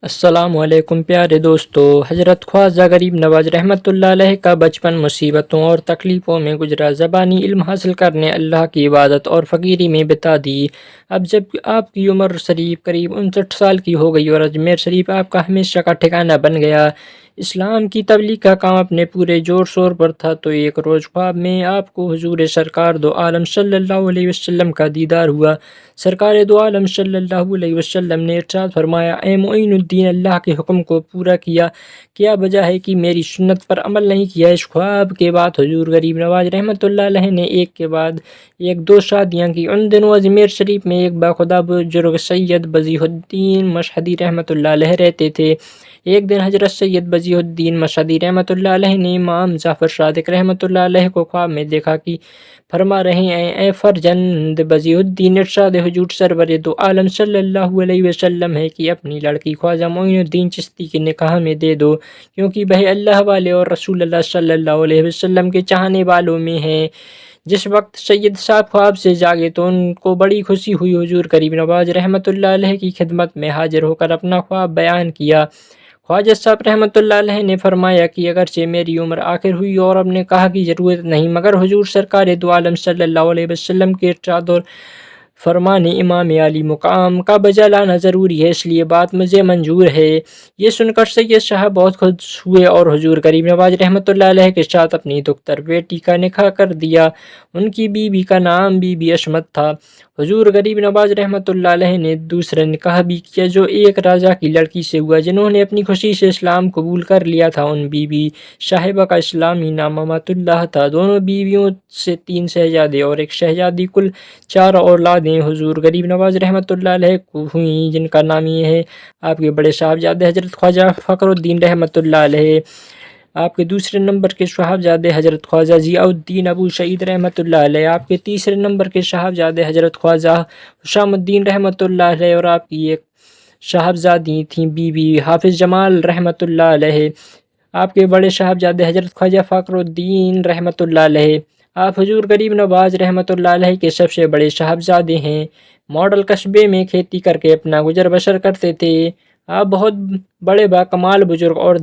السلام علیکم پیارے دوستو، حضرت خواجہ غریب نواز رحمۃ اللہ علیہ کا بچپن مصیبتوں اور تکلیفوں میں گزرا۔ زبانی علم حاصل کرنے اللہ کی عبادت اور فقیری میں بتا دی۔ اب جب آپ کی عمر شریف قریب 59 سال کی ہو گئی اور اجمیر شریف آپ کا ہمیشہ کا ٹھکانہ بن گیا، اسلام کی تبلیغ کا کام اپنے پورے زور شور پر تھا، تو ایک روز خواب میں آپ کو حضور سرکار دو عالم صلی اللہ علیہ وسلم کا دیدار ہوا۔ سرکار دو عالم صلی اللہ علیہ وسلم نے ارشاد فرمایا، اے معین الدین، اللہ کے حکم کو پورا کیا وجہ ہے کہ میری سنت پر عمل نہیں کیا؟ اس خواب کے بعد حضور غریب نواز رحمۃ اللہ علیہ نے ایک کے بعد ایک دو شادیاں کی۔ ان دنوں اجمیر شریف میں ایک باخدا بزرگ سید بزیح الدین مشہدی رحمۃ اللہ علیہ رہتے تھے۔ ایک دن حضرت سید بزیح الدین مشہدی رحمۃ اللہ علیہ نے امام جعفر صادق رحمۃ اللہ علیہ کو خواب میں دیکھا کہ فرما رہے ہیں، اے فرزند بزیح الدین، ارشاد حضور سرور دو عالم صلی اللہ علیہ وسلم ہے کہ اپنی لڑکی خواجہ معین الدین چشتی کے نکاح میں دے دو، کیونکہ وہ اللہ والے اور رسول اللہ صلی اللہ علیہ وسلم کے چاہنے والوں میں ہیں۔ جس وقت سید صاحب خواب سے جاگے تو ان کو بڑی خوشی ہوئی۔ حضور غریب نواز رحمۃ اللہ علیہ کی خدمت میں حاضر ہو کر اپنا خواب بیان کیا۔ خواجہ صاحب رحمۃ اللہ علیہ نے فرمایا کہ اگرچہ میری عمر آخر ہوئی اور اب نکاح کی ضرورت نہیں، مگر حضور سرکار دو عالم صلی اللہ علیہ وسلم کے ارشاد اور فرمان امام علی مقام کا بجا لانا ضروری ہے، اس لیے بات مجھے منظور ہے۔ یہ سن کر سید صاحب بہت خوش ہوئے اور حضور غریب نواز رحمۃ اللہ علیہ کے ساتھ اپنی دختر بیٹی کا نکاح کر دیا۔ ان کی بیوی کا نام بی بی عصمت تھا۔ حضور غریب نواز رحمۃ اللہ علیہ نے دوسرا نکاح بھی کیا، جو ایک راجہ کی لڑکی سے ہوا جنہوں نے اپنی خوشی سے اسلام قبول کر لیا تھا۔ ان بی بی صاحبہ کا اسلامی نام امت اللہ تھا۔ دونوں بیویوں سے 3 شہزادے اور ایک شہزادی، کل 4 اولادیں حضور غریب نواز رحمۃ اللہ علیہ کو ہوئیں، جن کا نام یہ ہے: آپ کے بڑے صاحبزادے حضرت خواجہ فخر الدین رحمۃ اللہ علیہ، آپ کے دوسرے نمبر کے صاحبزادے حضرت خواجہ ضیاء الدین ابو سعید رحمۃ اللہ علیہ، آپ کے تیسرے نمبر کے صاحبزادے حضرت خواجہ حشام الدین رحمۃ اللہ علیہ، اور آپ کی ایک صاحبزادی تھیں بی بی حافظ جمال رحمۃ اللہ علیہ۔ آپ کے بڑے صاحبزادے حضرت خواجہ فخر الدین رحمۃ اللہ علیہ، آپ حضور غریب نواز رحمۃ اللہ علیہ کے سب سے بڑے صاحبزادے ہیں۔ ماڈل قصبے میں کھیتی کر کے اپنا گزر بسر کرتے تھے۔ آپ بہت بڑے باکمال بزرگ اور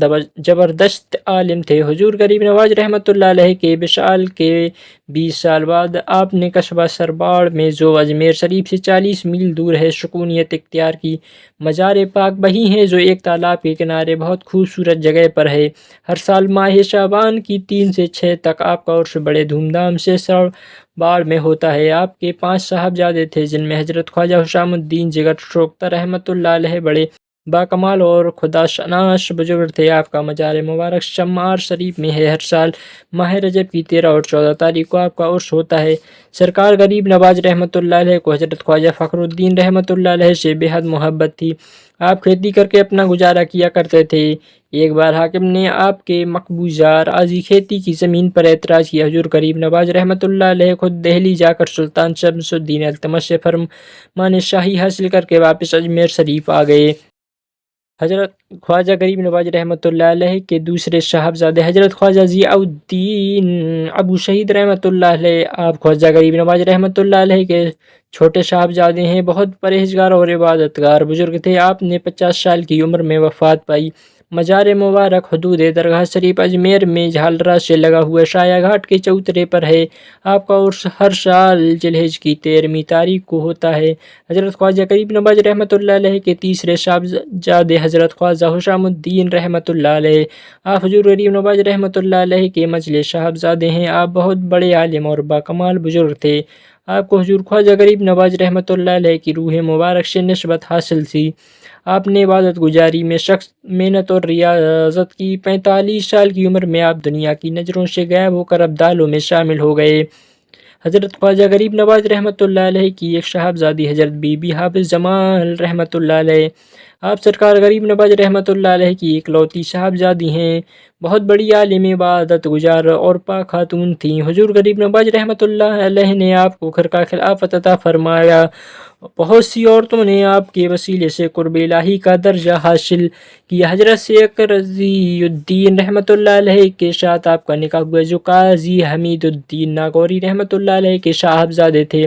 زبردست عالم تھے۔ حضور غریب نواز رحمۃ اللہ علیہ کے وصال کے 20 سال بعد آپ نے قصبہ سرباڑ میں، جو اجمیر شریف سے 40 میل دور ہے، سکونیت اختیار کی۔ مزار پاک وہی ہے، جو ایک تالاب کے کنارے بہت خوبصورت جگہ پر ہے۔ ہر سال ماہ شعبان کی 3 سے 6 تک آپ کا عرس بڑے دھوم دھام سے سرباڑ میں ہوتا ہے۔ آپ کے 5 صاحبزادے تھے، جن میں حضرت خواجہ حشام الدین جگر شوکتہ رحمۃ اللہ علیہ بڑے باکمال اور خدا شناس بزرگ تھے۔ آپ کا مزار مبارک شمار شریف میں ہے۔ ہر سال ماہ رجب کی 13 اور 14 تاریخ کو آپ کا عرس ہوتا ہے۔ سرکار غریب نواز رحمۃ اللہ علیہ کو حضرت خواجہ فخر الدین رحمۃ اللہ علیہ سے بے حد محبت تھی۔ آپ کھیتی کر کے اپنا گزارا کیا کرتے تھے۔ ایک بار حاکم نے آپ کے مقبوضہ راضی کھیتی کی زمین پر اعتراض کیا۔ حضور غریب نواز رحمۃ اللہ علیہ خود دہلی جا کر سلطان شمس الدین التمش سے فرمان شاہی حاصل کر کے واپس اجمیر شریف آ گئے۔ حضرت خواجہ غریب نواز رحمۃ اللہ علیہ کے دوسرے صاحبزادے حضرت خواجہ ضیاء الدین ابو سعید رحمۃ اللہ علیہ، آپ خواجہ غریب نواز رحمۃ اللہ علیہ کے چھوٹے صاحبزادے ہیں۔ بہت پرہیزگار اور عبادت گار بزرگ تھے۔ آپ نے 50 سال کی عمر میں وفات پائی۔ مزار مبارک حدود درگاہ شریف اجمیر میں جھالرا سے لگا ہوا سایہ گھاٹ کے چوترے پر ہے۔ آپ کا عرس ہر سال ذوالحج کی 13ویں تاریخ کو ہوتا ہے۔ حضرت خواجہ غریب نواز رحمۃ اللہ علیہ کے تیسرے صاحبزادے حضرت خواجہ حشام الدین رحمۃ اللہ علیہ، آپ حضور غریب نواز رحمۃ اللہ علیہ کے مجلے صاحبزادے ہیں۔ آپ بہت بڑے عالم اور باکمال بزرگ تھے۔ آپ کو حضور خواجہ غریب نواز رحمۃ اللہ علیہ کی روح مبارک سے نسبت حاصل تھی۔ آپ نے عبادت گزاری میں سخت محنت اور ریاضت کی۔ 45 سال کی عمر میں آپ دنیا کی نظروں سے غائب ہو کر ابدالوں میں شامل ہو گئے۔ حضرت خواجہ غریب نواز رحمۃ اللہ علیہ کی ایک صاحبزادی حضرت بی بی حافظ جمال رحمۃ اللہ علیہ، آپ سرکار غریب نواز رحمۃ اللہ علیہ کی اکلوتی صاحبزادی ہیں۔ بہت بڑی عالم، عبادت گزار اور پاک خاتون تھیں۔ حضور غریب نواز رحمۃ اللہ علیہ نے آپ کو گھر کا خلافت عطا فرمایا۔ بہت سی عورتوں نے آپ کے وسیلے سے قرب الہی کا درجہ حاصل کیا۔ حضرت شیخ رضی الدین رحمۃ اللہ علیہ کے ساتھ آپ کا نکاح ہوا، جو قاضی حمید الدین ناگوری رحمۃ اللہ علیہ کے صاحبزادے تھے۔